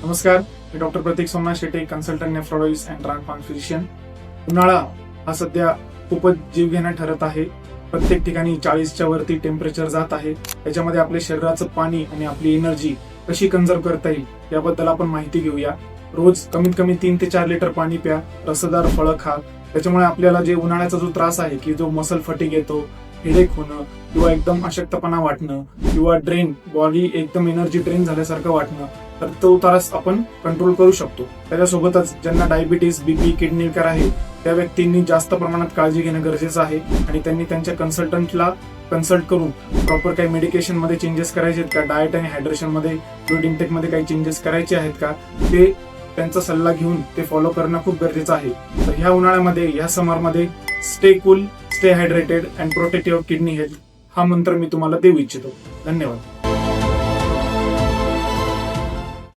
नमस्कार, मी doctor Pratik Somnath Shete, consultant nephrologist and transplant physician. उन्हाळा हा सध्या खूपच जीवघेणा ठरत आहे. प्रत्येक ठिकाणी 40च्या वरती टेम्परेचर जात आहे. त्याच्यामध्ये आपल्या शरीराचं पाणी आणि आपली एनर्जी कशी कंझर्व करता येईल याबद्दल आपण माहिती घेऊया. रोज कमीत कमी 3 ते 4 लिटर पाणी प्या, रसदार फळं खा. त्याच्यामुळे आपल्याला जे उन्हाळ्याचा जो त्रास आहे की जो मसल फटीग येतो, हेडेक होणं किंवा एकदम अशक्तपणा वाटणं किंवा बॉडी एकदम एनर्जी ड्रेन झाल्यासारखं वाटणं, तर तो त्रास आपण कंट्रोल करू शकतो. त्याच्यासोबतच ज्यांना डायबिटीस, बीपी, किडनी विकार आहे त्या व्यक्तींनी जास्त प्रमाणात काळजी घेणं गरजेचं आहे आणि त्यांनी त्यांच्या कन्सल्टंटला कन्सल्ट करून प्रॉपर काही मेडिकेशन मध्ये चेंजेस करायचे आहेत का, डाएट आणि हायड्रेशन मध्ये, फ्लुइड इंटेक मध्ये काही चेंजेस करायचे आहेत का, ते त्यांचा सल्ला घेऊन ते फॉलो करणं खूप गरजेचं आहे. तर ह्या उन्हाळ्यामध्ये, ह्या समरमध्ये stay cool, stay hydrated and protect your kidney health हा मंत्र मी तुम्हाला देऊ इच्छितो. धन्यवाद.